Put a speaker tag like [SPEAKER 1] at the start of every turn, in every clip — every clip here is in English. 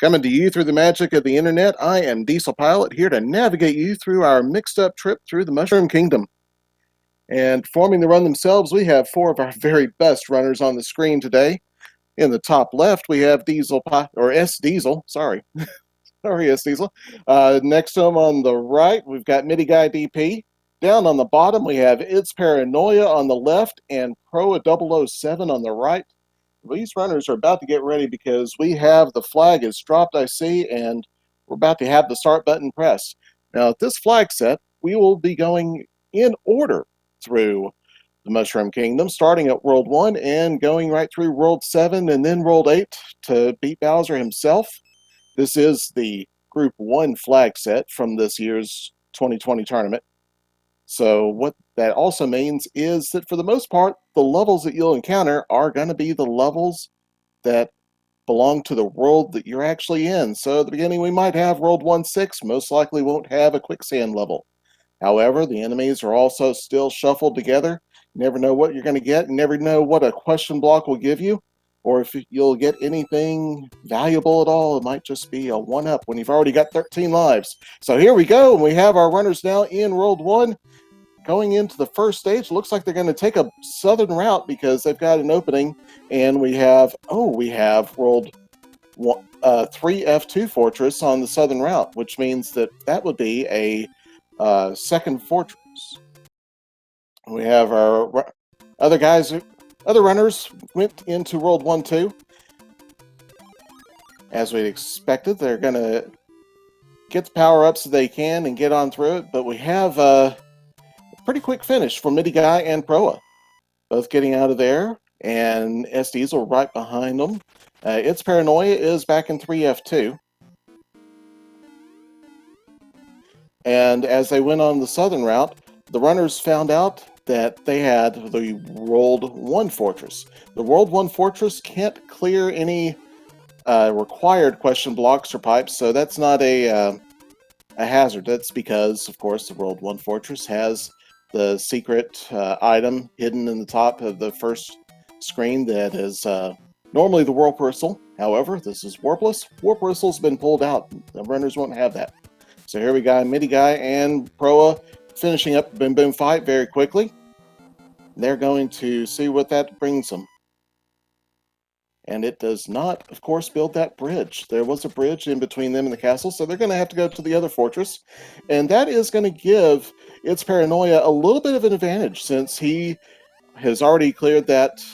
[SPEAKER 1] Coming to you through the magic of the internet, I am Diesel Pilot, here to navigate you through our mixed-up trip through the Mushroom Kingdom. And forming the run themselves, we have four of our very best runners on the screen today. In the top left, we have S Diesel, sorry. Sorry, S Diesel. Next to him on the right, we've got Midi Guy DP. Down on the bottom, we have It's Paranoia on the left and Proa 007 on the right. These runners are about to get ready because we have the flag is dropped, I see, and we're about to have the start button pressed. Now, at this flag set, we will be going in order through the Mushroom Kingdom, starting at World 1 and going right through World 7 and then World 8 to beat Bowser himself. This is the Group 1 flag set from this year's 2020 tournament. So what that also means is that for the most part, the levels that you'll encounter are going to be the levels that belong to the world that you're actually in. So at the beginning, we might have World 1-6, most likely won't have a quicksand level. However, the enemies are also still shuffled together. You never know what you're going to get. You never know what a question block will give you, or if you'll get anything valuable at all. It might just be a 1-up when you've already got 13 lives. So here we go, and we have our runners now in World 1. Going into the first stage, looks like they're going to take a southern route because they've got an opening, and we have World 3 F2 Fortress on the southern route, which means that would be a second fortress. We have our other runners went into World 1-2. As we expected, they're going to get the power-ups they can and get on through it, but we have a pretty quick finish for Midi Guy and Proa. Both getting out of there, and S Diesel right behind them. It's Paranoia is back in 3F2. And as they went on the southern route, the runners found out that they had the World 1 Fortress. The World 1 Fortress can't clear any required question blocks or pipes, so that's not a hazard. That's because, of course, the World 1 Fortress has the secret item hidden in the top of the first screen that is normally the Warp Whistle. However, this is warpless. Warp Whistle's been pulled out. The runners won't have that. So here we got Midi Guy and Proa finishing up the Boom Boom fight very quickly. They're going to see what that brings them. And it does not, of course, build that bridge. There was a bridge in between them and the castle, so they're going to have to go to the other fortress. And that is going to give It's Paranoia a little bit of an advantage since he has already cleared that.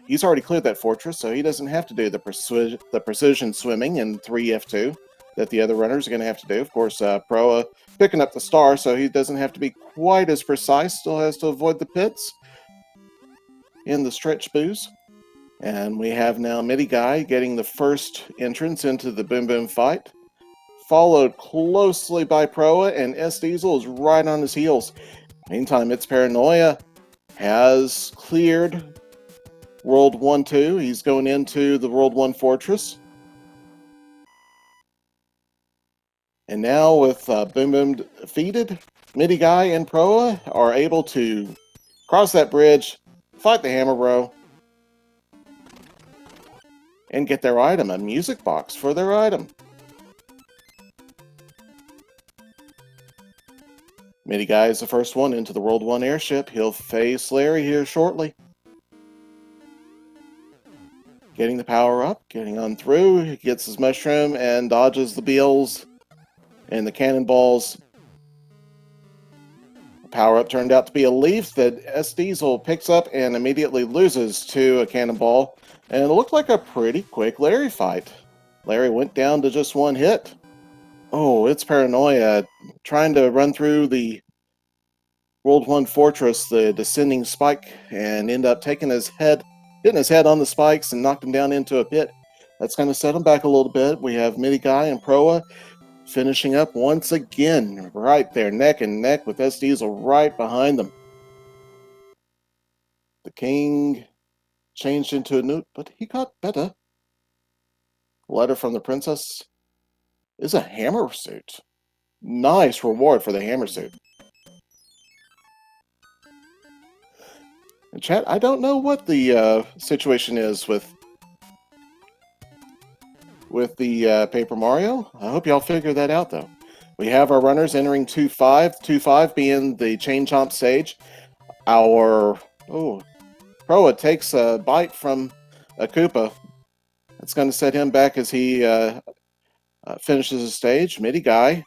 [SPEAKER 1] He's already cleared that fortress, so he doesn't have to do the precision swimming in 3F2 that the other runners are going to have to do. Of course, Proa picking up the star, so he doesn't have to be quite as precise. Still has to avoid the pits in the stretch booze. And we have now Midi Guy getting the first entrance into the Boom Boom fight, followed closely by Proa, and S Diesel is right on his heels. Meantime, It's Paranoia has cleared World 1-2. He's going into the World 1 Fortress. And now with Boom Boom defeated, Midi Guy and Proa are able to cross that bridge, fight the Hammer Bro, and get their item, a music box for their item. Midi Guy is the first one into the World 1 airship. He'll face Larry here shortly. Getting the power up, getting on through. He gets his mushroom and dodges the beels and the cannonballs. The power up turned out to be a leaf that S Diesel picks up and immediately loses to a cannonball. And it looked like a pretty quick Larry fight. Larry went down to just one hit. Oh, It's Paranoia trying to run through the World 1 Fortress, the descending spike, and end up hitting his head on the spikes and knocked him down into a pit. That's going to set him back a little bit. We have Midi Guy and Proa finishing up once again, right there, neck and neck with S Diesel right behind them. The king changed into a newt, but he got better. A letter from the princess is a hammer suit. Nice reward for the hammer suit. And chat, I don't know what the situation is with with the Paper Mario. I hope y'all figure that out, though. We have our runners entering 2-5, 2-5 being the chain chomp stage. Our Proa takes a bite from a Koopa. It's going to set him back as he finishes the stage. Midi Guy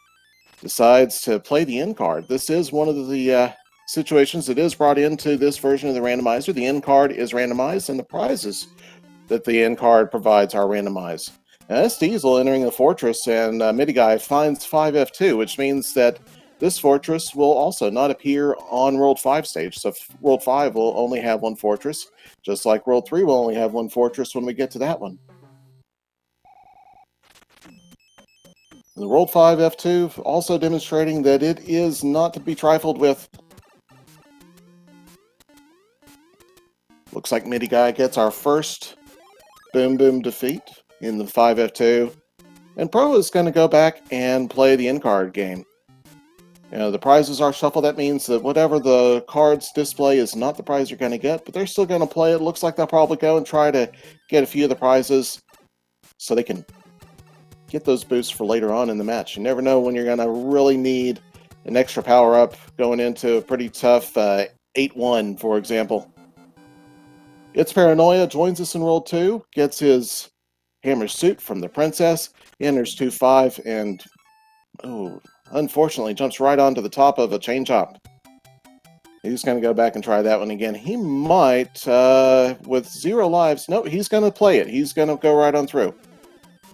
[SPEAKER 1] decides to play the end card. This is one of the situations that is brought into this version of the randomizer. The end card is randomized, and the prizes that the end card provides are randomized. Now, that's Diesel entering the fortress, and Midi Guy finds 5F2, which means that this fortress will also not appear on World 5 stage. So World 5 will only have one fortress, just like World 3 will only have one fortress when we get to that one. The World 5 F2 also demonstrating that it is not to be trifled with. Looks like Midi Guy gets our first Boom Boom defeat in the 5 F2. And Pro is going to go back and play the end card game. You know, the prizes are shuffled. That means that whatever the cards display is not the prize you're going to get, but they're still going to play it. Looks like they'll probably go and try to get a few of the prizes so they can get those boosts for later on in the match. You never know when you're going to really need an extra power-up going into a pretty tough 8-1, for example. It's Paranoia joins us in World 2, gets his hammer suit from the Princess, enters 2-5, and unfortunately jumps right onto the top of a chain chomp. He's going to go back and try that one again. He might, with 0 lives, no, he's going to play it. He's going to go right on through.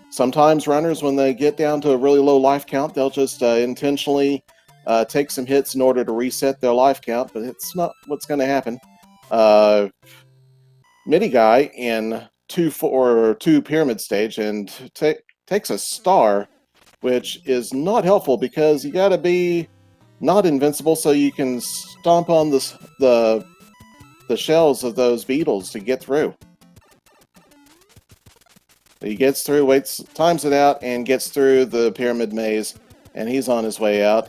[SPEAKER 1] Sometimes runners, when they get down to a really low life count, they'll just intentionally take some hits in order to reset their life count, but it's not what's going to happen. Midi Guy in 2 pyramid stage and takes a star, which is not helpful because you got to be not invincible so you can stomp on the shells of those beetles to get through. He gets through, waits, times it out, and gets through the pyramid maze, and he's on his way out.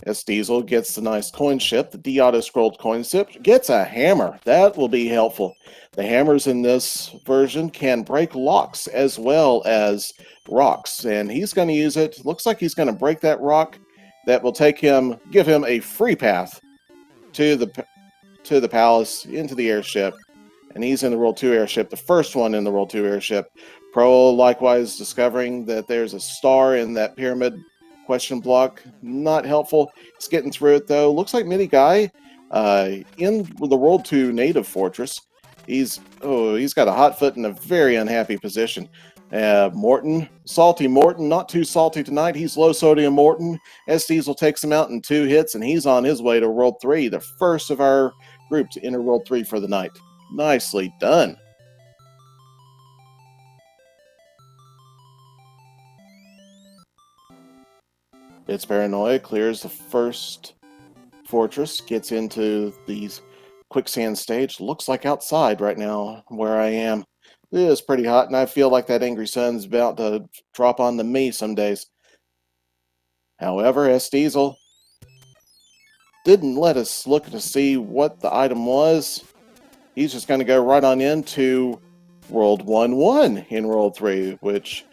[SPEAKER 1] S Diesel gets the nice coin ship, the de-auto-scrolled coin ship, gets a hammer. That will be helpful. The hammers in this version can break locks as well as rocks, and he's going to use it. Looks like he's going to break that rock. That will give him a free path to the palace, into the airship, and he's in the World 2 airship, the first one in the World 2 airship. Pro likewise discovering that there's a star in that pyramid question block. Not helpful. He's getting through it, though. Looks like Midi Guy in the World 2 native fortress. He's got a hot foot in a very unhappy position. Morton, salty Morton, not too salty tonight. He's low sodium Morton. S Diesel takes him out in 2 hits, and he's on his way to World 3, the first of our group to enter World 3 for the night. Nicely done. It's Paranoia clears the first fortress, gets into the quicksand stage. Looks like outside right now where I am. It is pretty hot, and I feel like that angry sun's about to drop onto me some days. However, S Diesel didn't let us look to see what the item was. He's just going to go right on into World 1-1 in World 3, which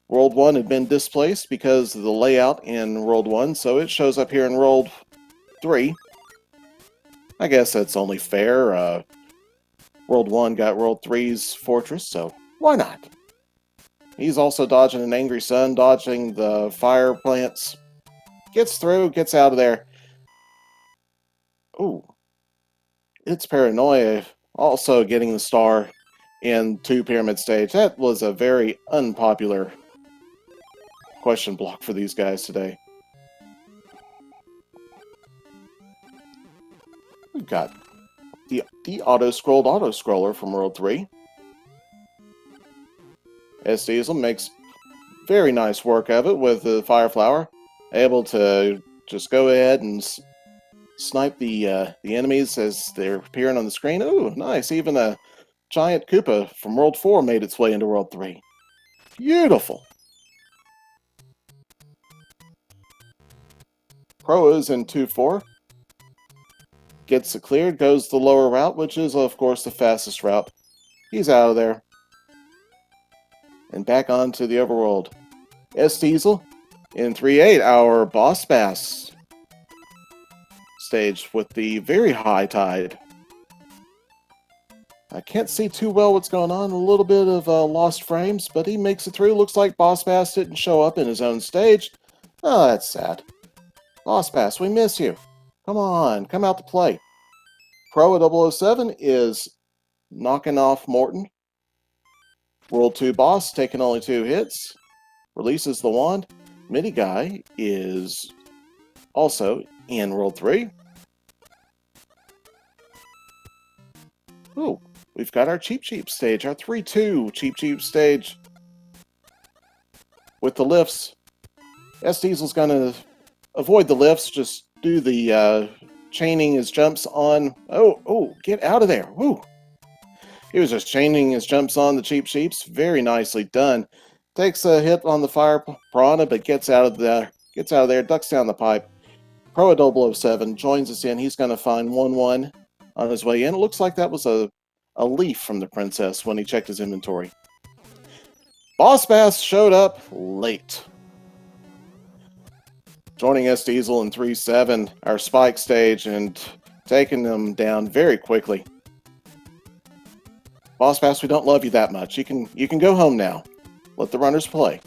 [SPEAKER 1] World 1 had been displaced because of the layout in World 1, so it shows up here in World 3. I guess that's only fair. World 1 got World 3's fortress, so why not? He's also dodging an angry sun, dodging the fire plants. Gets through, gets out of there. Ooh. It's Paranoia also getting the star in 2 pyramid stage. That was a very unpopular question block for these guys today. We've got the auto-scrolled auto-scroller from World 3. S Diesel makes very nice work of it with the Fire Flower. Able to just go ahead and snipe the enemies as they're appearing on the screen. Ooh, nice. Even a giant Koopa from World 4 made its way into World 3. Beautiful. Pro is in 2-4. Gets it cleared, goes the lower route, which is, of course, the fastest route. He's out of there. and back onto the overworld. S-Diesel in 3-8, our Boss Bass stage with the very high tide. I can't see too well what's going on. A little bit of lost frames, but he makes it through. Looks like Boss Bass didn't show up in his own stage. Oh, that's sad. Boss Bass, we miss you. Come on, come out to play. Pro at 007 is knocking off Morton. World 2 Boss taking only 2 hits. Releases the wand. Mini Guy is also in World 3. Ooh, we've got our Cheap Cheap stage, our 3-2 Cheap Cheap stage. With the lifts, S-Diesel's going to avoid the lifts, just do the chaining his jumps on. Oh, get out of there. Woo! He was just chaining his jumps on the Cheap Cheeps. Very nicely done. Takes a hit on the fire piranha, but gets out of there, ducks down the pipe. Pro at 007 joins us in. He's going to find 1-1 on his way in. It looks like that was a leaf from the princess when he checked his inventory. Boss Bass showed up late. Joining S-Diesel in 3-7, our spike stage, and taking them down very quickly. Boss Bass, we don't love you that much. You can go home now. Let the runners play.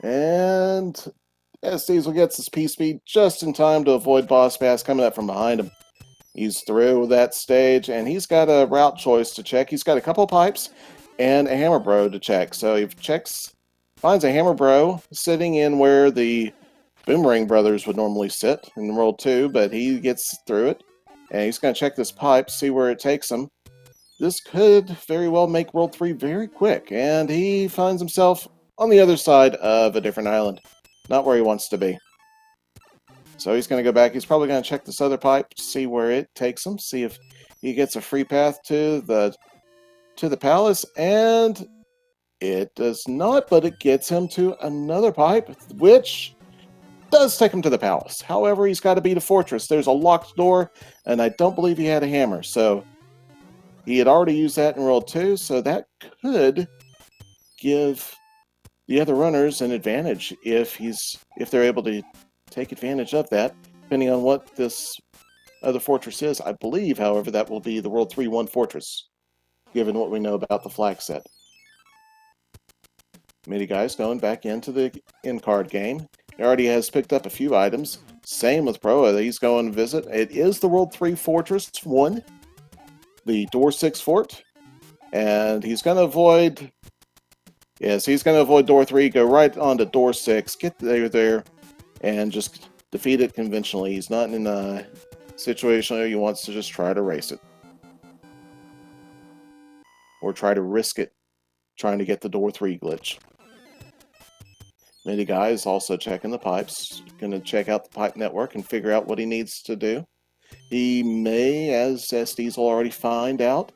[SPEAKER 1] And S-Diesel gets his P-Speed just in time to avoid Boss Bass coming up from behind him. He's through that stage, and he's got a route choice to check. He's got a couple of pipes and a hammer bro to check. So he finds a hammer bro sitting in where the Boomerang brothers would normally sit in World 2, but he gets through it. And he's going to check this pipe, see where it takes him. This could very well make World 3 very quick, and he finds himself on the other side of a different island. Not where he wants to be. So he's going to go back. He's probably going to check this other pipe, see where it takes him, see if he gets a free path to the palace, and it does not, but it gets him to another pipe, which does take him to the palace. However, he's got to beat a fortress. There's a locked door, and I don't believe he had a hammer, so he had already used that in World 2, so that could give the other runners an advantage if they're able to take advantage of that, depending on what this other fortress is. I believe, however, that will be the World 3-1 fortress, given what we know about the flag set. Midi Guy's going back into the in-card game. He already has picked up a few items. Same with Pro. He's going to visit. It is the World 3 Fortress 1, the Door 6 Fort, and he's going to avoid... Yes, he's going to avoid Door 3, go right on to Door 6, get there, and just defeat it conventionally. He's not in a situation where he wants to just try to race it. Or try to risk it, trying to get the Door 3 glitch. Midi Guy is also checking the pipes, going to check out the pipe network and figure out what he needs to do. He may, as S-Diesel already find out,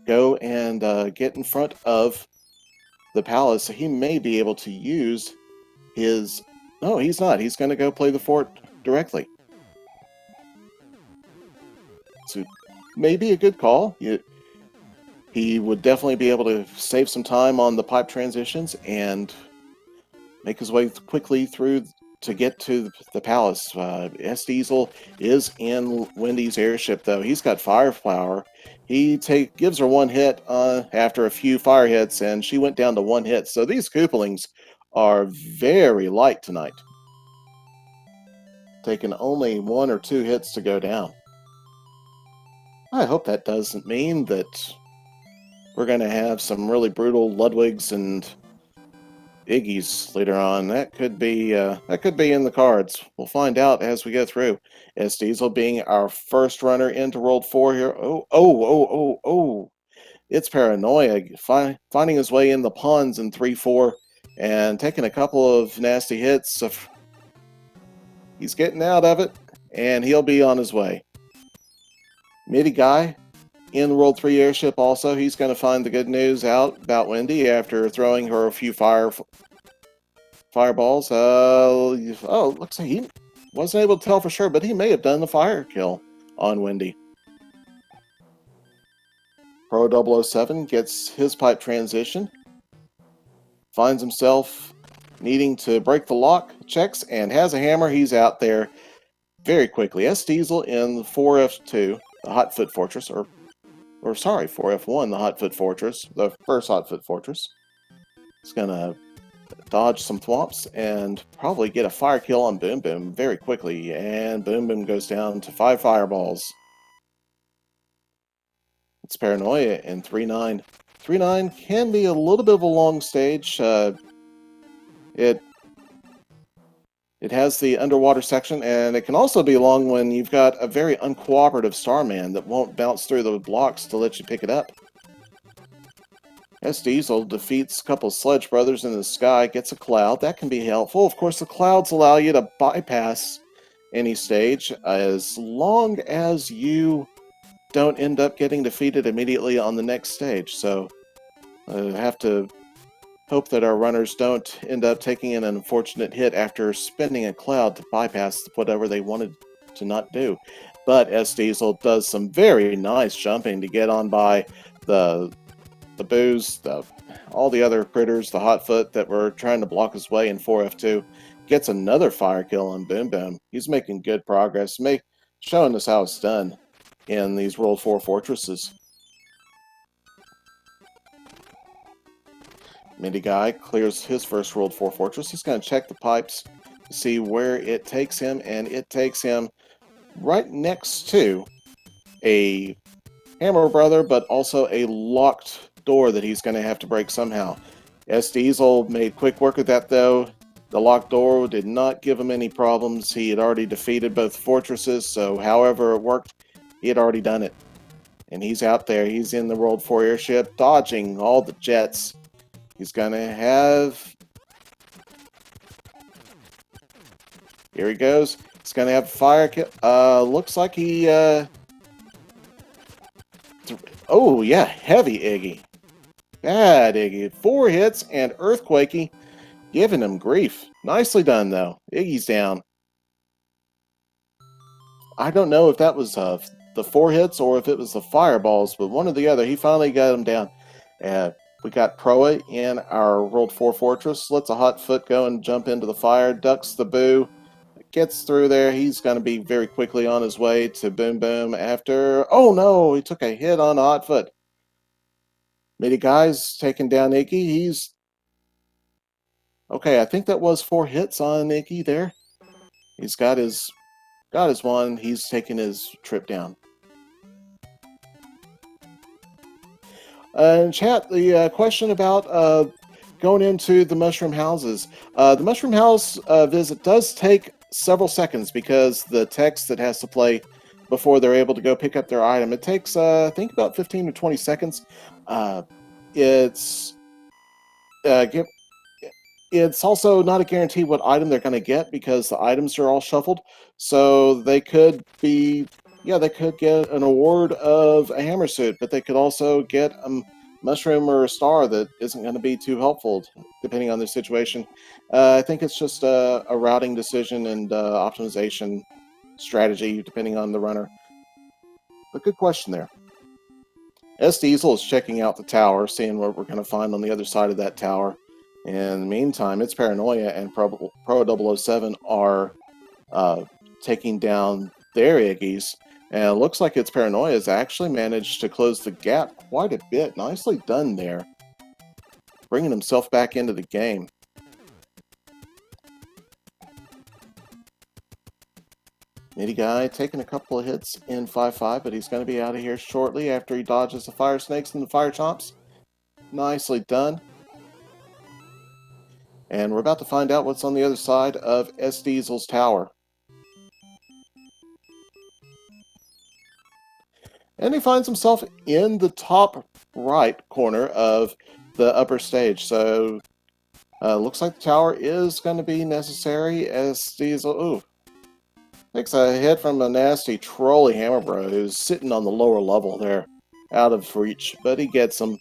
[SPEAKER 1] go and get in front of the palace. He may be able to use his... No, he's not. He's going to go play the fort directly. So, maybe a good call. He would definitely be able to save some time on the pipe transitions and make his way quickly through to get to the palace. S-Diesel is in Wendy's airship, though. He's got firepower. He gives her one hit after a few fire hits, and she went down to one hit. So these Koopalings are very light tonight. Taking only 1 or 2 hits to go down. I hope that doesn't mean that we're going to have some really brutal Ludwigs and Iggy's later on. That could be in the cards. We'll find out as we go through. S-Diesel being our first runner into World 4 here. Oh. It's Paranoia finding his way in the ponds in 3-4 and taking a couple of nasty hits. He's getting out of it, and he'll be on his way. Midi Guy in World 3 airship also. He's going to find the good news out about Wendy after throwing her a few fireballs. Looks like he wasn't able to tell for sure, but he may have done the fire kill on Wendy. Pro 007 gets his pipe transition, finds himself needing to break the lock, checks, and has a hammer. He's out there very quickly. S Diesel in 4F2, the Hotfoot Fortress, or sorry, 4F1, the Hotfoot Fortress, the first Hotfoot Fortress. He's gonna dodge some thwomps and probably get a fire kill on Boom Boom very quickly, and Boom Boom goes down to 5 fireballs. It's Paranoia in 3-9. 3-9 can be a little bit of a long stage. It has the underwater section, and it can also be long when you've got a very uncooperative Starman that won't bounce through the blocks to let you pick it up. S Diesel defeats a couple Sledge Brothers in the sky, gets a cloud. That can be helpful. Of course, the clouds allow you to bypass any stage as long as you don't end up getting defeated immediately on the next stage. So have to hope that our runners don't end up taking an unfortunate hit after spending a cloud to bypass whatever they wanted to not do. But S Diesel does some very nice jumping to get on by the Boos, all the other critters, the Hotfoot that were trying to block his way in 4F2. Gets another fire kill on Boom Boom. He's making good progress, showing us how it's done in these World 4 fortresses. Mindy Guy clears his first World 4 fortress. He's going to check the pipes to see where it takes him, and it takes him right next to a Hammer Brother, but also a locked door that he's going to have to break somehow. S Diesel made quick work of that, though. The locked door did not give him any problems. He had already defeated both fortresses, so however it worked, he had already done it. And he's out there. He's in the World 4 airship, dodging all the jets. He's going to have... Here he goes. He's going to have a fire kill. Looks like he... Oh, yeah, heavy Iggy. Bad Iggy. 4 hits and Earthquakey giving him grief. Nicely done, though. Iggy's down. I don't know if that was the 4 hits or if it was the fireballs, but one or the other. He finally got him down. We got Proa in our World 4 Fortress. Lets a Hotfoot go and jump into the fire. Ducks the Boo. Gets through there. He's going to be very quickly on his way to Boom Boom after... Oh no! He took a hit on Hotfoot. Mitty Guy's taking down Iggy. He's... Okay, I think that was 4 hits on Iggy there. He's got his one. He's taking his trip down. Chat, the question about going into the mushroom houses. The mushroom house visit does take several seconds because the text that has to play before they're able to go pick up their item. It takes, I think, about 15 to 20 seconds. It's also not a guarantee what item they're going to get because the items are all shuffled. So they could be, they could get an award of a hammer suit, but they could also get a mushroom or a star that isn't going to be too helpful depending on their situation. I think it's just a routing decision and optimization strategy depending on the runner. But good question there. S Diesel is checking out the tower, seeing what we're going to find on the other side of that tower. In the meantime, it's Paranoia and Pro 007 are taking down their Iggies. And it looks like it's Paranoia has actually managed to close the gap quite a bit. Nicely done there. Bringing himself back into the game. Mitty Guy taking a couple of hits in 5-5, but he's going to be out of here shortly after he dodges the fire snakes and the fire chomps. Nicely done. And we're about to find out what's on the other side of S Diesel's tower. And he finds himself in the top right corner of the upper stage. So, looks like the tower is going to be necessary. S Diesel, ooh, takes a hit from a nasty trolley hammer bro who's sitting on the lower level there, out of reach. But he gets him,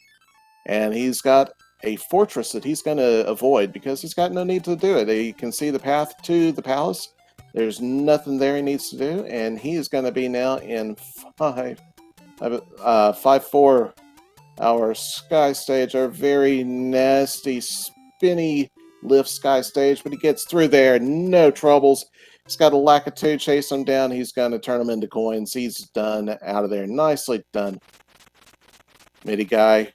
[SPEAKER 1] and he's got a fortress that he's going to avoid because he's got no need to do it. He can see the path to the palace. There's nothing there he needs to do, and he is going to be now in 5-4 our sky stage, our very nasty, spinny lift sky stage, but he gets through there, no troubles. He's got a Lakitu chase him down. He's going to turn them into coins. He's done out of there. Nicely done. Midi guy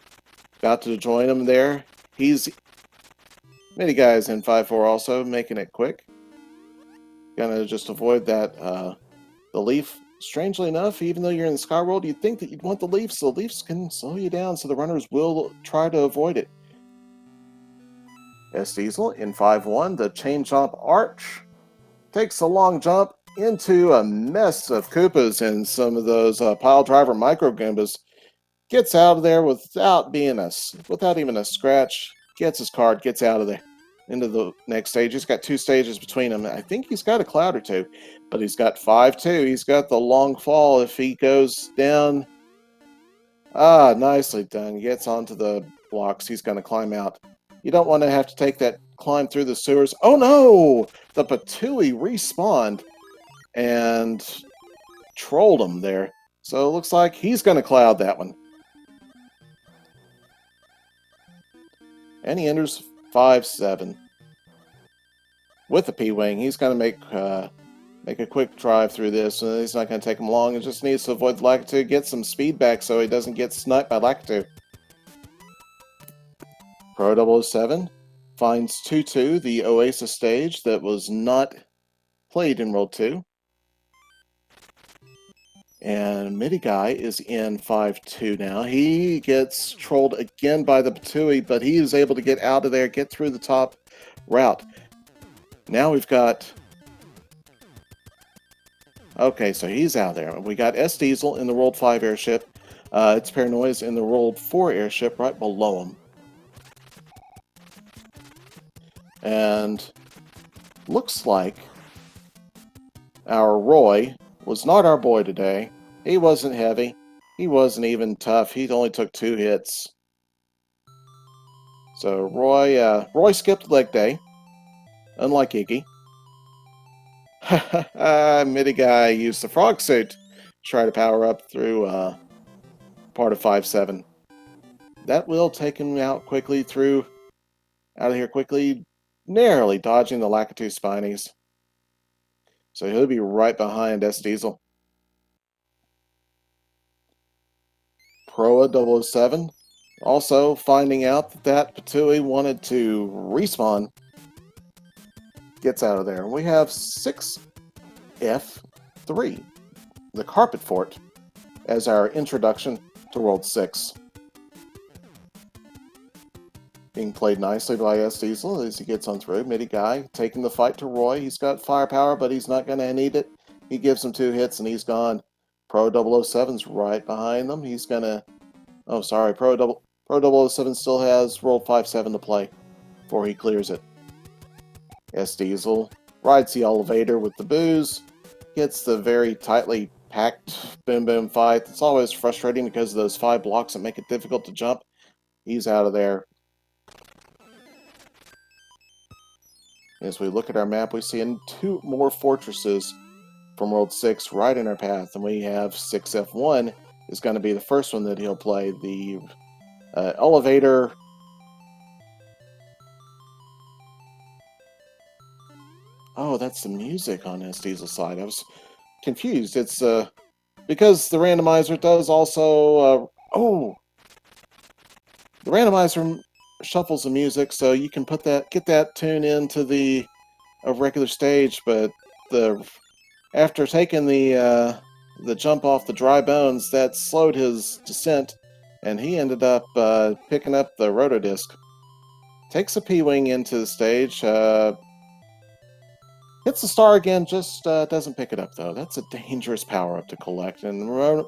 [SPEAKER 1] about to join him there. Midi guy is in 5-4 also, making it quick. Gonna just avoid that, the leaf. Strangely enough, even though you're in the Sky World, you'd think that you'd want the leaves, so the leaves can slow you down, so the runners will try to avoid it. S Diesel in 5-1, the chain jump arch. Takes a long jump into a mess of Koopas and some of those pile driver micro Goombas. Gets out of there without even a scratch. Gets his card, gets out of there. Into the next stage. He's got 2 stages between him. I think he's got a cloud or 2, but he's got 5-2. He's got the long fall if he goes down. Nicely done. Gets onto the blocks. He's going to climb out. You don't want to have to take that climb through the sewers. Oh no! The Patooey respawned and trolled him there. So it looks like he's going to cloud that one. And he enters 5-7. With the P-Wing, he's going to make a quick drive through this. He's not going to take him long. He just needs to avoid the Lakitu, get some speed back so he doesn't get sniped by Lakitu. Pro 007 finds 2-2, the Oasis stage that was not played in World 2. And Midi Guy is in 5-2 now. He gets trolled again by the Patooey, but he is able to get out of there, get through the top route. Now we've got... Okay, so he's out there. We got S Diesel in the World 5 airship. It's Paranoia's in the World 4 airship right below him. And looks like our Roy was not our boy today. He wasn't heavy. He wasn't even tough. He only took 2 hits. So Roy skipped leg day, unlike Iggy. Midi Guy used the frog suit to try to power up through part of 5-7. That will take him out of here quickly, narrowly dodging the Lakitu Spinies. So he'll be right behind S Diesel. Proa 007 also finding out that Patooey wanted to respawn. Gets out of there. And we have 6F3, the Carpet Fort, as our introduction to World 6. Being played nicely by S Diesel as he gets on through. Midi Guy taking the fight to Roy. He's got firepower, but he's not going to need it. He gives him 2 hits and he's gone. Pro 007's right behind them. He's going to... Oh, sorry. Pro 007 still has World 5-7 to play before he clears it. S Diesel rides the elevator with the booze. Gets the very tightly packed boom boom fight. It's always frustrating because of those 5 blocks that make it difficult to jump. He's out of there. As we look at our map, we see 2 more fortresses from World 6 right in our path. And we have 6F1 is going to be the first one that he'll play. The elevator... Oh, that's the music on S Diesel's side. I was confused. It's because the randomizer does also... The randomizer shuffles the music, so you can get that tune into the regular stage, but after taking the jump off the dry bones, that slowed his descent, and he ended up picking up the rotodisc. Takes a P-Wing into the stage, hits the star again, just doesn't pick it up though. That's a dangerous power-up to collect, and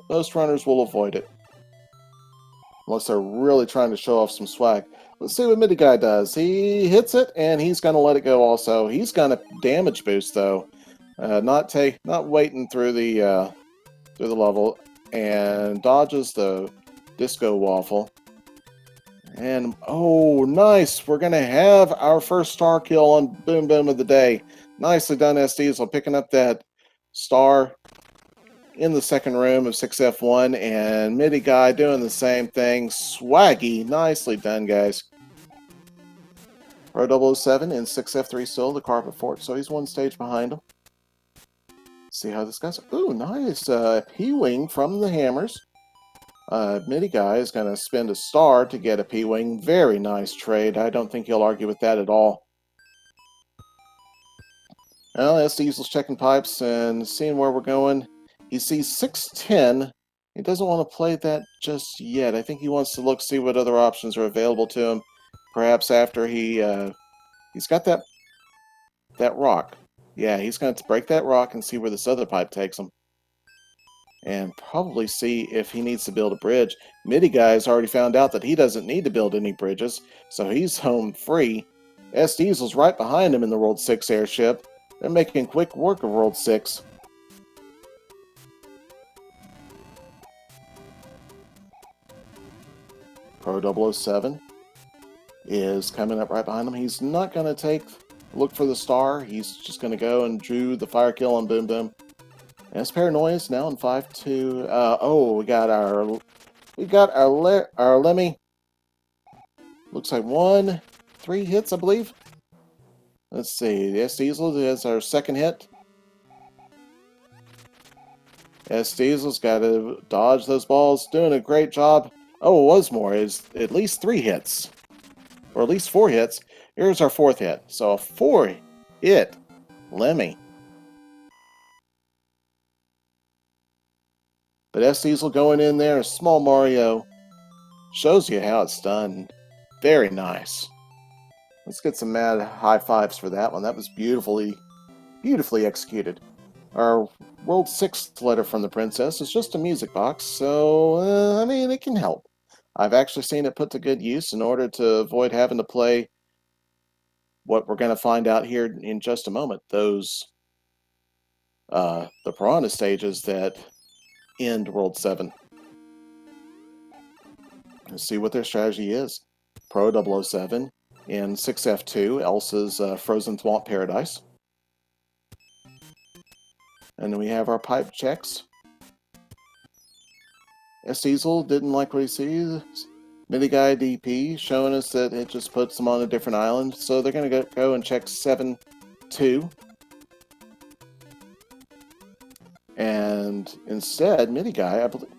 [SPEAKER 1] most runners will avoid it. Unless they're really trying to show off some swag. Let's see what Midi Guy does. He hits it, and he's going to let it go also. He's going to damage boost, though. Not waiting through the level, and dodges the Disco Waffle. And, oh, nice! We're going to have our first star kill on Boom Boom of the day. Nicely done, S Diesel, picking up that star. in the second room of 6F1, and Midi Guy doing the same thing. Swaggy. Nicely done, guys. Ro007 in 6F3 still, the carpet fort, so he's one stage behind him. See how this goes. Ooh, nice P-Wing from the Hammers. Midi Guy is going to spend a star to get a P-Wing. Very nice trade. I don't think he'll argue with that at all. Well, S Diesel's checking pipes and seeing where we're going. He sees 610. He doesn't want to play that just yet. I think he wants to look, see what other options are available to him. Perhaps after he's got that rock. Yeah, he's going to break that rock and see where this other pipe takes him. And probably see if he needs to build a bridge. Midi Guy has already found out that he doesn't need to build any bridges, so he's home free. S Diesel's right behind him in the World 6 airship. They're making quick work of World 6. Ro007 is coming up right behind him. He's not going to look for the star. He's just going to go and drew the fire kill on Boom Boom. And it's Paranoia is now in 5-2. Oh, we got our Lemmy. Looks like 3 hits, I believe. Let's see. The S Diesel is our second hit. S Diesel's got to dodge those balls. Doing a great job. Oh, it was more. Is at least 3 hits. Or at least 4 hits. Here's our 4th hit. So a 4-hit Lemmy. But S Diesel going in there, small Mario. Shows you how it's done. Very nice. Let's get some mad high fives for that one. That was beautifully executed. Our World 6 letter from the Princess is just a music box, so, I mean, it can help. I've actually seen it put to good use in order to avoid having to play what we're going to find out here in just a moment. Those, the Piranha stages that end World 7. Let's see what their strategy is. Ro007 in 6F2, Elsa's Frozen Thwomp Paradise. And then we have our pipe checks. S Diesel didn't like what he sees. Midi Guy DP showing us that it just puts them on a different island. So they're going to go and check 7-2. And instead, Midi Guy, I believe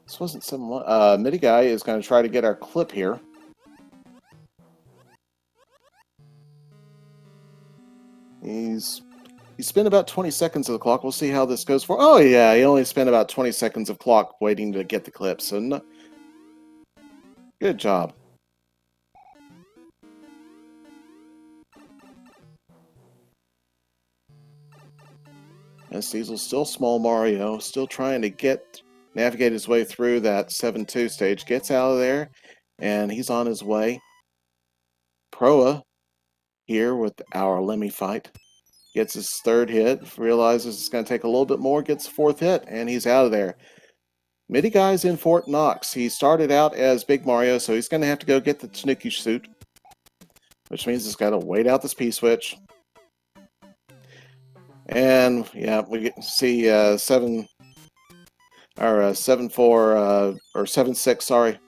[SPEAKER 1] this wasn't 7-1. Midi Guy is going to try to get our clip here. He spent about 20 seconds of the clock. We'll see how this goes for. Oh yeah, he only spent about 20 seconds of clock waiting to get the clip. So no, good job. S Diesel still small Mario, still trying to navigate his way through that 7-2 stage. Gets out of there, and he's on his way. Proa here with our Lemmy fight. Gets his 3rd hit, realizes it's going to take a little bit more, gets 4th hit, and he's out of there. Midi Guy's in Fort Knox. He started out as Big Mario, so he's going to have to go get the Tanuki suit, which means he's got to wait out this P-switch. And yeah, we see 7-4 or 7-6. Sorry.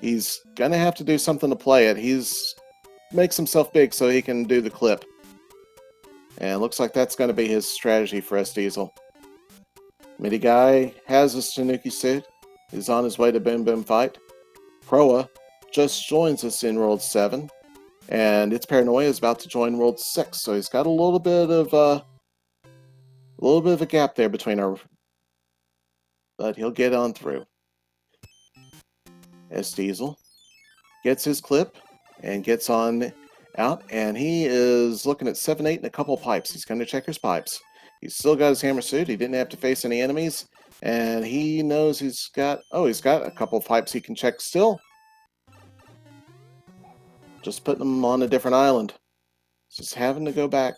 [SPEAKER 1] He's going to have to do something to play it. Makes himself big so he can do the clip. And it looks like that's going to be his strategy for S Diesel. Midi Guy has his Tanuki suit. He's on his way to Boom Boom fight. Proa just joins us in World 7. And its Paranoia is about to join World 6. So he's got a little bit of a gap there between our... But he'll get on through. S Diesel gets his clip and gets on out, and he is looking at 7-8 and a couple of pipes. He's going to check his pipes. He's still got his hammer suit. He didn't have to face any enemies, and he knows he's got a couple of pipes he can check still. Just putting them on a different island. Just having to go back.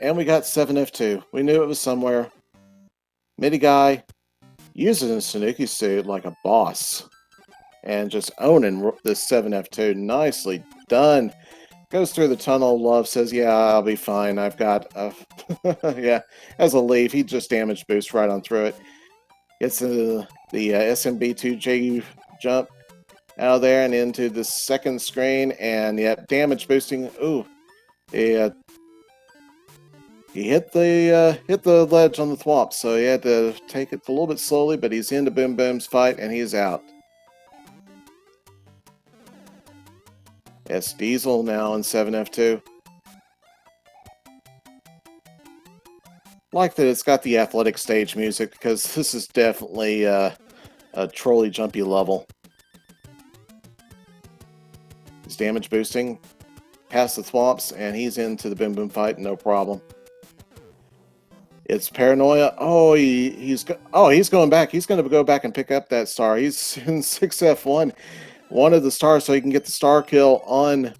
[SPEAKER 1] And we got 7F2. We knew it was somewhere. Midi Guy using his Tanuki suit like a boss. And just owning this 7F2. Nicely done. Goes through the tunnel. Love says, yeah, I'll be fine. I've got a... yeah, as a leaf, he just damage boost right on through it. Gets the SMB3 jump out of there and into the second screen, and yeah, damage boosting. Ooh, yeah, he hit the ledge on the thwomp, so he had to take it a little bit slowly. But he's into Boom Boom's fight, and he's out. Yes, Diesel now in 7F2. Like that it's got the athletic stage music, because this is definitely a trolley jumpy level. He's damage boosting past the thwomps, and he's into the Boom Boom fight, no problem. It's Paranoia. Oh, he's going back. He's going to go back and pick up that star. He's in 6F1. Wanted the star so he can get the star kill on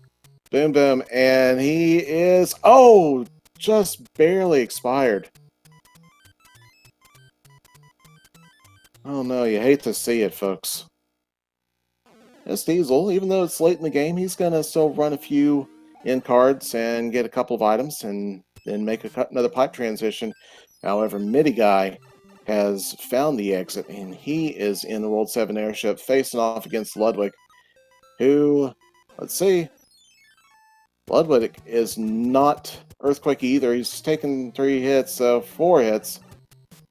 [SPEAKER 1] Boom Boom, and he is, oh, just barely expired. Oh no, you hate to see it, folks. This Diesel, even though it's late in the game, he's going to still run a few end cards and get a couple of items and then make another pipe transition. However, Midi Guy has found the exit, and he is in the World 7 airship facing off against Ludwig, who, let's see, Ludwig is not Earthquake either. He's taken 3 hits, so 4 hits.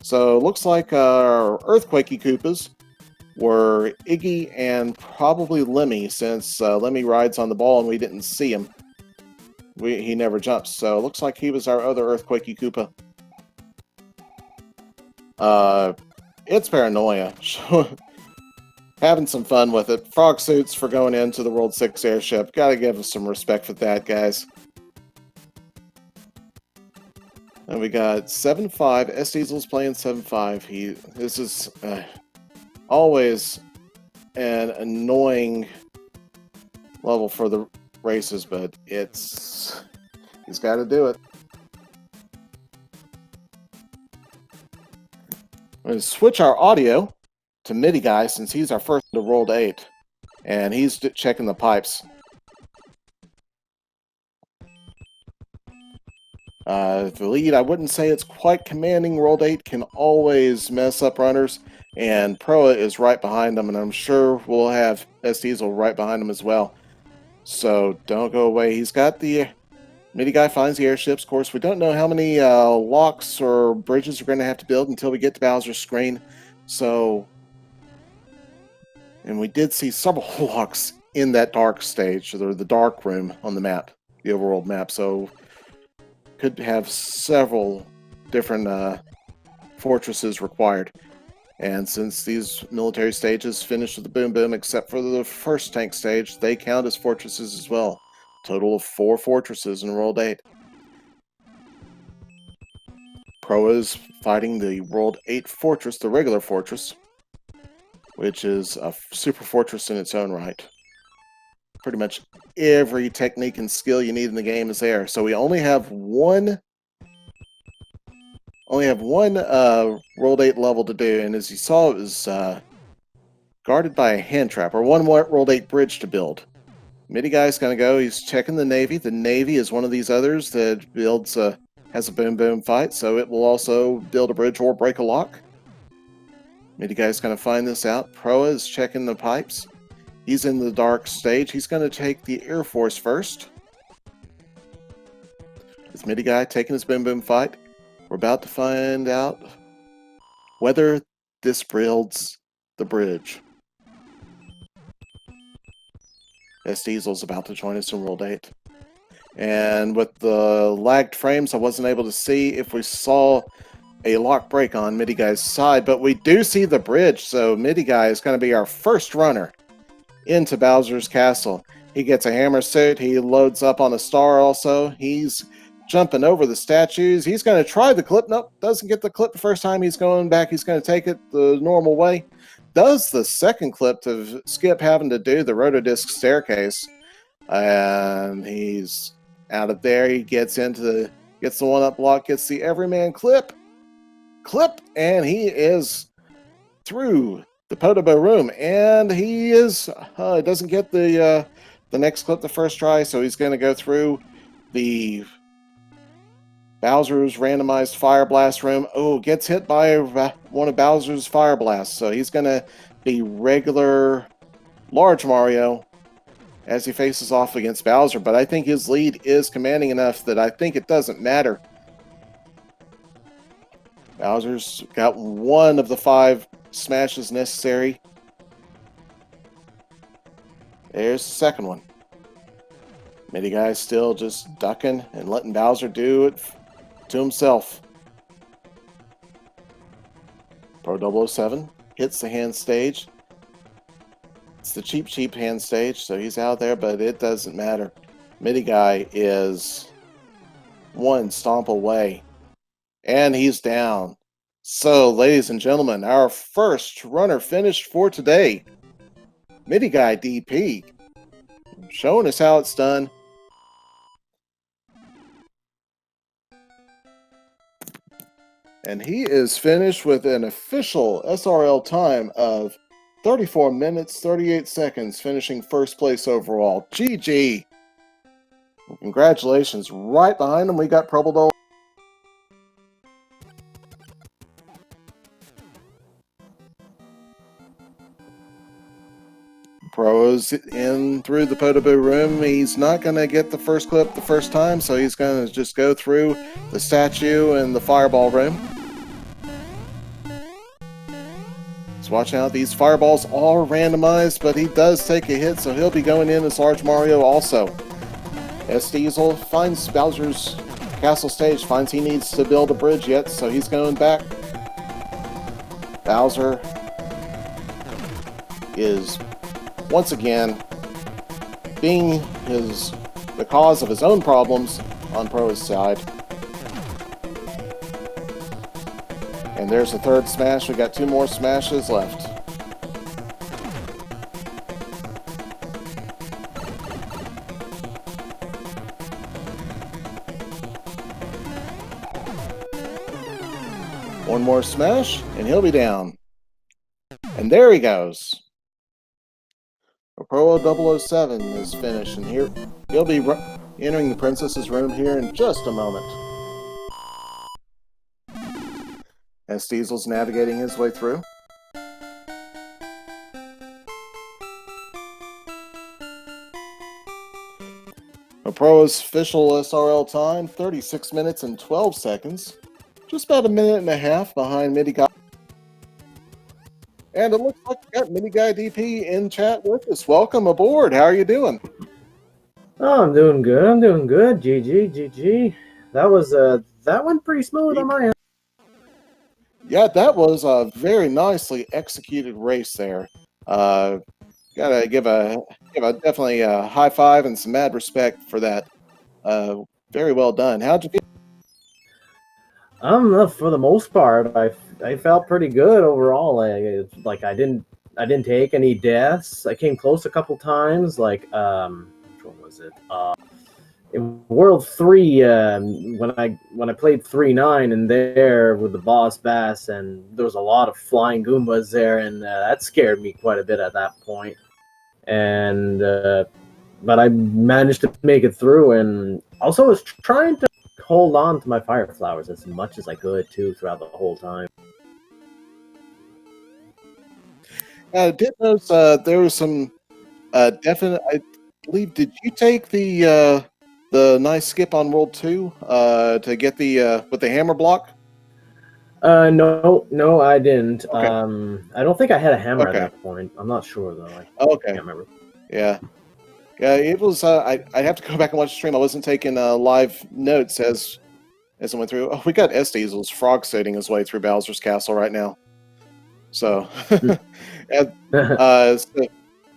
[SPEAKER 1] So it looks like our Earthquakey Koopas were Iggy and probably Lemmy, since Lemmy rides on the ball and we didn't see him. He never jumps, so it looks like he was our other Earthquakey Koopa. It's Paranoia. Having some fun with it. Frog suits for going into the World 6 airship. Gotta give us some respect for that, guys. And we got 7-5. S Diesel's playing 7-5. This is always an annoying level for the races, but he's got to do it. I'm going to switch our audio to Midi Guy, since he's our first to World 8, and he's checking the pipes. The lead, I wouldn't say it's quite commanding. World 8 can always mess up runners, and Proa is right behind them, and I'm sure we'll have S Diesel right behind him as well. So don't go away. He's got the Midi Guy finds the airships. Of course, we don't know how many locks or bridges we're going to have to build until we get to Bowser's screen. So, and we did see several locks in that dark stage, or the dark room on the map, the overworld map. So could have several different fortresses required. And since these military stages finished with the Boom Boom, except for the first tank stage, they count as fortresses as well. Total of 4 fortresses in World 8. Proa is fighting the World 8 fortress, the regular fortress, which is a super fortress in its own right. Pretty much every technique and skill you need in the game is there. So we only have one World 8 level to do, and as you saw, it was guarded by a hand trap, or one World 8 bridge to build. Midi Guy's going to go. He's checking the Navy. The Navy is one of these others that has a Boom Boom fight, so it will also build a bridge or break a lock. Midi Guy's going to find this out. Proa is checking the pipes. He's in the dark stage. He's going to take the Air Force first. With Midi Guy taking his Boom Boom fight, we're about to find out whether this builds the bridge. S Diesel's about to join us in World 8. And with the lagged frames, I wasn't able to see if we saw a lock break on Midi Guy's side, but we do see the bridge, so Midi Guy is going to be our first runner into Bowser's Castle. He gets a hammer suit. He loads up on a star also. He's jumping over the statues. He's going to try the clip. Nope, doesn't get the clip the first time. He's going back. He's going to take it the normal way. Does the second clip to skip having to do the rotodisc staircase. And he's out of there. He gets the one-up block, gets the everyman clip, and he is through the Podobo room. And he is, doesn't get the the next clip the first try, so he's going to go through the Bowser's randomized Fire Blast room. Oh, gets hit by one of Bowser's Fire Blasts, so he's going to be regular Large Mario as he faces off against Bowser, but I think his lead is commanding enough that I think it doesn't matter. Bowser's got one of the 5 smashes necessary. There's the second one. Midi Guy's still just ducking and letting Bowser do it to himself. Pro 007 hits the hand stage. It's the cheap hand stage, so he's out there, but it doesn't matter. Midi Guy is one stomp away. And he's down. So, ladies and gentlemen, our first runner finished for today. Midi Guy DP. Showing us how it's done. And he is finished with an official SRL time of 34 minutes, 38 seconds, finishing first place overall. GG. Congratulations. Right behind him, we got Probable. Pro's in through the Potable room. He's not going to get the first clip the first time, so he's going to just go through the statue and the fireball room. He's watching out. These fireballs are randomized, but he does take a hit, so he'll be going in as Large Mario also. S. Diesel finds Bowser's castle stage, finds he needs to build a bridge yet, so he's going back. Bowser is once again being the cause of his own problems on Pro's side. And there's the third smash. We got 2 more smashes left. One more smash, and he'll be down. And there he goes. Pro 007 is finished, and here he'll be entering the princess's room here in just a moment. As Diesel's navigating his way through. Pro's official SRL time, 36 minutes and 12 seconds. Just about a minute and a half behind Midi Guy. And it looks like we got Midi Guy DP in chat with us. Welcome aboard. How are you doing?
[SPEAKER 2] Oh, I'm doing good. I'm doing good. GG. That went pretty smooth on my end.
[SPEAKER 1] Yeah, that was a very nicely executed race there. Gotta give definitely a high five and some mad respect for that. Very well done. How'd you feel?
[SPEAKER 2] For the most part, I felt pretty good overall. Like I didn't take any deaths. I came close a couple times. Like which one was it? In World 3, when I played 3-9 in there with the boss Bass, and there was a lot of flying Goombas there, and that scared me quite a bit at that point. And but I managed to make it through, and also was trying to hold on to my fire flowers as much as I could too throughout the whole time.
[SPEAKER 1] Did notice there was some definite. I believe. Did you take the nice skip on World 2 to get the with the hammer block?
[SPEAKER 2] No, I didn't.
[SPEAKER 1] Okay.
[SPEAKER 2] I don't think I had a hammer at that point. I'm not sure though. I can't remember.
[SPEAKER 1] Yeah. It was. I'd have to go back and watch the stream. I wasn't taking live notes as I went through. Oh, we got S Diesel's frog sailing his way through Bowser's castle right now. So, so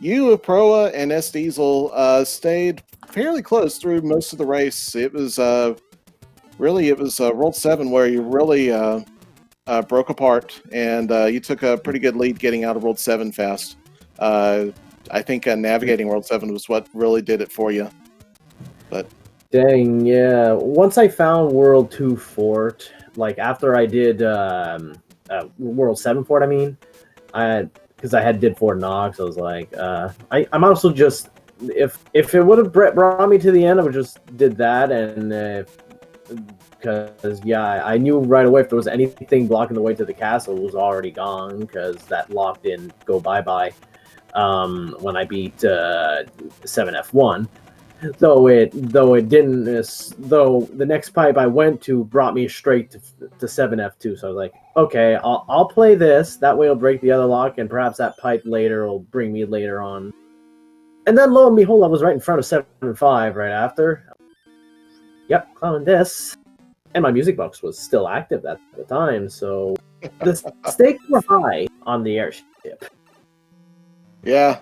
[SPEAKER 1] you, Proa, and S Diesel stayed fairly close through most of the race. It was World 7 where you really broke apart, and you took a pretty good lead getting out of World 7 fast. I think navigating World 7 was what really did it for you. But
[SPEAKER 2] dang, yeah. Once I found World 2 Fort, like after I did World 7 Fort, because I had did Fort Knox, I was like, I'm also just if it would have brought me to the end, I would just did that, and because I knew right away if there was anything blocking the way to the castle, it was already gone because that lock didn't go bye when I beat 7F1. Though the next pipe I went to brought me straight to 7F2. So I was like, okay, I'll play this. That way I'll break the other lock, and perhaps that pipe later will bring me later on. And then lo and behold, I was right in front of 7-5 right after. Yep, climbing this. And my music box was still active at the time, so the stakes were high on the airship.
[SPEAKER 1] Yeah,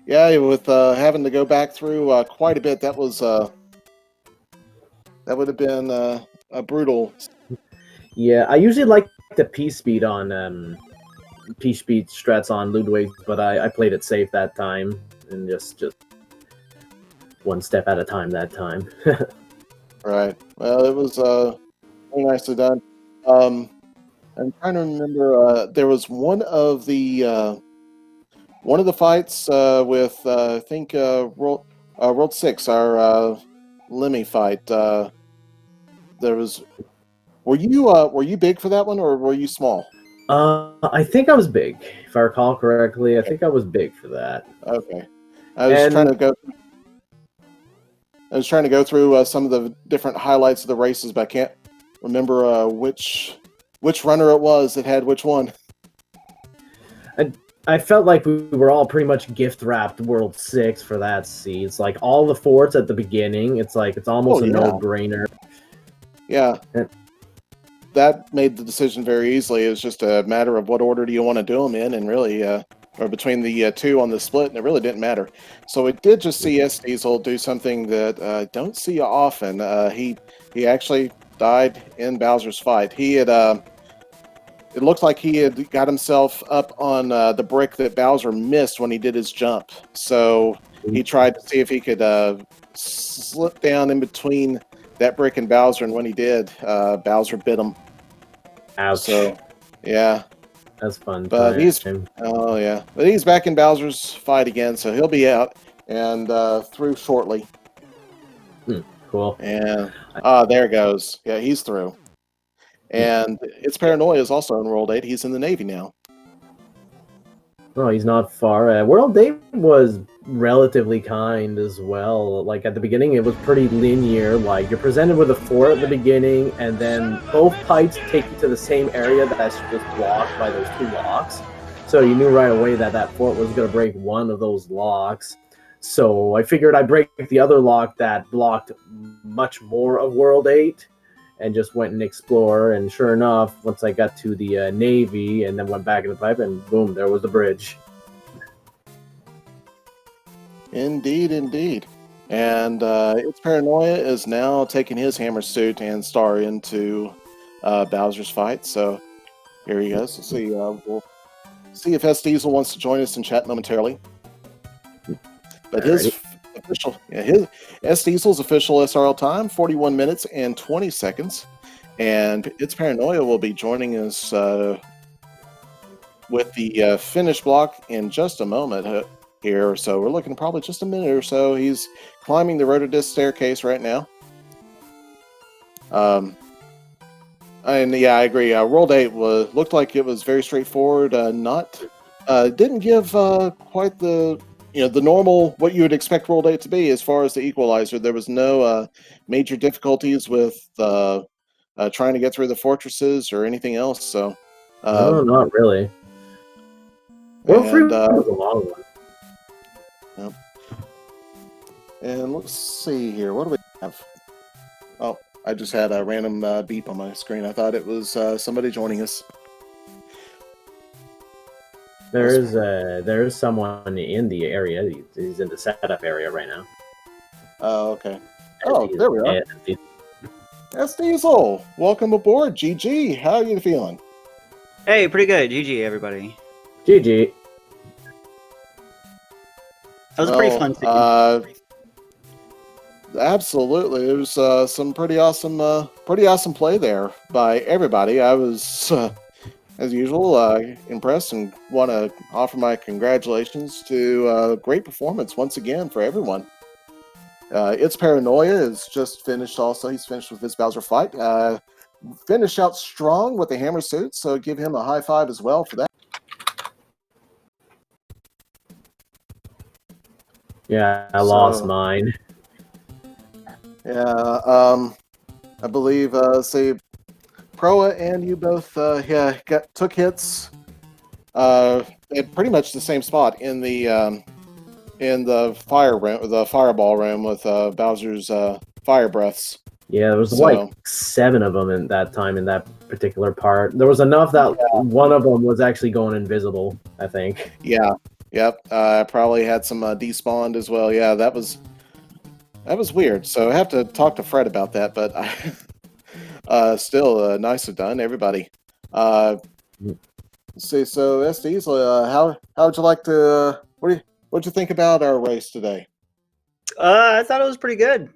[SPEAKER 1] with having to go back through quite a bit, that was that would have been a brutal.
[SPEAKER 2] Yeah, I usually like the P-Speed strats on Ludwig, but I played it safe that time, and just one step at a time that time.
[SPEAKER 1] Right. Well, it was very nicely done. I'm trying to remember. There was one of the fights with I think World 6, our Lemmy fight. There was. Were you big for that one, or were you small?
[SPEAKER 2] I think I was big, if I recall correctly. I think I was big for that.
[SPEAKER 1] Okay. I was trying to go through some of the different highlights of the races, but I can't remember which runner it was that had which one.
[SPEAKER 2] I felt like we were all pretty much gift wrapped World 6 for that seed. It's like all the forts at the beginning. It's like it's almost a no-brainer.
[SPEAKER 1] Yeah. That made the decision very easily. It was just a matter of what order do you want to do them in, and really, or between the two on the split, and it really didn't matter. So it did just see S Diesel do something that I don't see often. He actually died in Bowser's fight. He had it looked like he had got himself up on the brick that Bowser missed when he did his jump. So he tried to see if he could slip down in between that brick and Bowser, and when he did, Bowser bit him.
[SPEAKER 2] Ouch.
[SPEAKER 1] So, yeah.
[SPEAKER 2] That's fun.
[SPEAKER 1] But he's back in Bowser's fight again, so he'll be out and through shortly.
[SPEAKER 2] Cool.
[SPEAKER 1] And there it goes. Yeah, he's through. And It's Paranoia is also in World 8. He's in the Navy now.
[SPEAKER 2] Oh, he's not far. World 8 was relatively kind as well. Like at the beginning, it was pretty linear. Like you're presented with a fort at the beginning, and then both pipes take you to the same area that's just blocked by those two locks. So you knew right away that that fort was going to break one of those locks. So I figured I'd break the other lock that blocked much more of World 8. And just went and explore, and sure enough, once I got to the Navy and then went back in the pipe, and boom, there was the bridge.
[SPEAKER 1] Indeed. And It's Paranoia is now taking his hammer suit and star into Bowser's fight. So here he goes. Let's see. We'll see if S Diesel wants to join us in chat momentarily. But his S Diesel's official SRL time, 41 minutes and 20 seconds. And It's Paranoia will be joining us with the finish block in just a moment here. So we're looking probably just a minute or so. He's climbing the rotodisc staircase right now. And yeah, I agree. World 8 looked like it was very straightforward. Didn't give quite the the normal what you would expect World 8 to be as far as the equalizer. There was no major difficulties with trying to get through the fortresses or anything else. So
[SPEAKER 2] no, not really. World 3 was a long one.
[SPEAKER 1] Yep. And let's see here. What do we have? Oh, I just had a random beep on my screen. I thought it was somebody joining us.
[SPEAKER 2] There is someone in the area. He's in the setup area right now.
[SPEAKER 1] Oh, okay. Oh, there we are. S Diesel, welcome aboard. GG, how are you feeling?
[SPEAKER 3] Hey, pretty good. GG, everybody.
[SPEAKER 2] GG.
[SPEAKER 3] That was pretty fun too.
[SPEAKER 1] Absolutely, it was some pretty awesome play there by everybody. I was as usual, impressed and want to offer my congratulations to great performance once again for everyone. It's Paranoia is just finished also. He's finished with his Bowser fight. Finished out strong with the hammer suit, so give him a high five as well for that.
[SPEAKER 2] Yeah, I lost mine.
[SPEAKER 1] Yeah, I believe, Proa and you both took hits at pretty much the same spot in the fireball room with Bowser's fire breaths.
[SPEAKER 2] Yeah, there was like 7 of them in that time in that particular part. There was enough that one of them was actually going invisible, I think.
[SPEAKER 1] Yeah. Yep. Probably had some despawned as well. Yeah, that was weird. So I have to talk to Fred about that, but still nicely done, everybody. Let's see. So SDs, how would you like to? What'd you think about our race today?
[SPEAKER 3] I thought it was pretty good.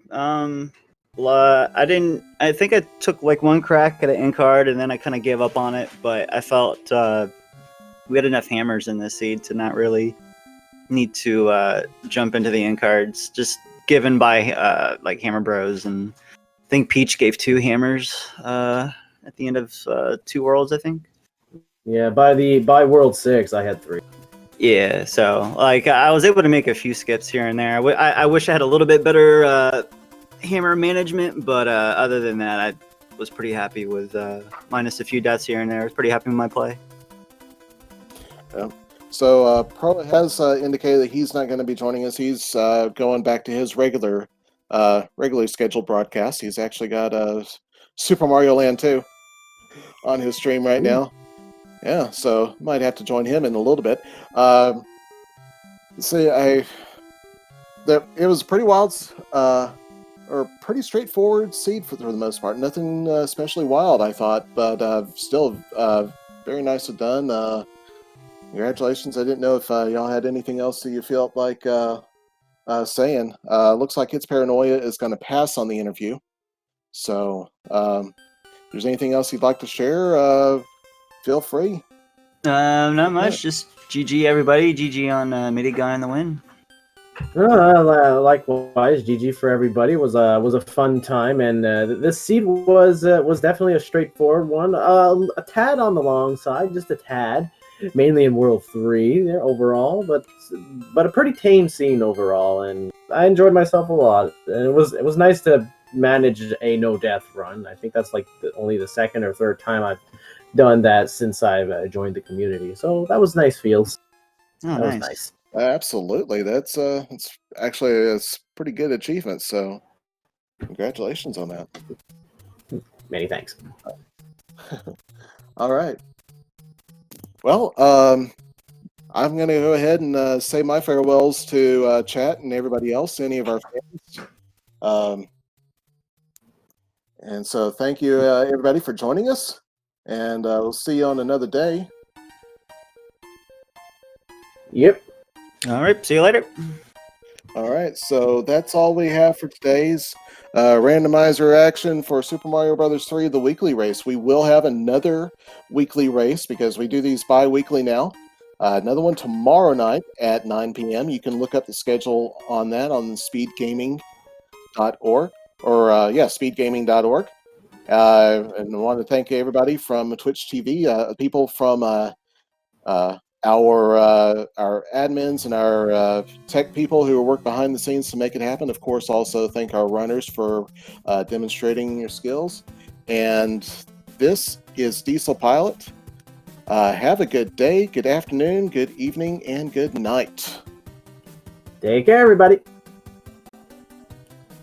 [SPEAKER 3] I think I took like one crack at an in card and then I kind of gave up on it. But I felt we had enough hammers in this seed to not really need to jump into the in cards. Just given by like Hammer Bros, and I think Peach gave 2 hammers at the end of 2 worlds. I think.
[SPEAKER 2] Yeah, by World 6, I had 3.
[SPEAKER 3] Yeah, so like I was able to make a few skips here and there. I wish I had a little bit better hammer management, but other than that, I was pretty happy with minus a few deaths here and there. I was pretty happy with my play.
[SPEAKER 1] Yeah. So Pro has indicated that he's not going to be joining us. He's going back to his regularly scheduled broadcast. He's actually got Super Mario Land 2 on his stream right now. Yeah, so might have to join him in a little bit. It was pretty wild, or pretty straightforward seed for the most part. Nothing especially wild, I thought, but still very nicely done. Congratulations. I didn't know if y'all had anything else that you felt like saying. Looks like It's Paranoia is going to pass on the interview. So if there's anything else you'd like to share, feel free.
[SPEAKER 3] Not much. Just GG everybody. GG on Midi Guy in the win.
[SPEAKER 2] Likewise, GG for everybody. It was a fun time, and this seed was definitely a straightforward one. A tad on the long side, just a tad, mainly in World 3 there overall, but a pretty tame scene overall, and I enjoyed myself a lot. And it was nice to manage a no death run. I think that's like only the 2nd or 3rd time I've done that since I've joined the community, so that was nice feels.
[SPEAKER 3] Oh,
[SPEAKER 2] was nice.
[SPEAKER 1] Absolutely, that's actually a pretty good achievement. So, congratulations on that.
[SPEAKER 2] Many thanks.
[SPEAKER 1] All right. Well, I'm going to go ahead and say my farewells to chat and everybody else, any of our fans. And so, thank you everybody for joining us, and we'll see you on another day.
[SPEAKER 2] Yep.
[SPEAKER 3] All right. See you later.
[SPEAKER 1] All right. So that's all we have for today's randomizer action for Super Mario Bros. 3, the weekly race. We will have another weekly race because we do these bi-weekly now. Another one tomorrow night at 9 p.m. You can look up the schedule on that on speedgaming.org or speedgaming.org. And I want to thank everybody from Twitch TV, people from our admins and our tech people who work behind the scenes to make it happen. Of course, also thank our runners for demonstrating your skills. And this is Diesel Pilot. Have a good day, good afternoon, good evening, and good night.
[SPEAKER 2] Take care, everybody.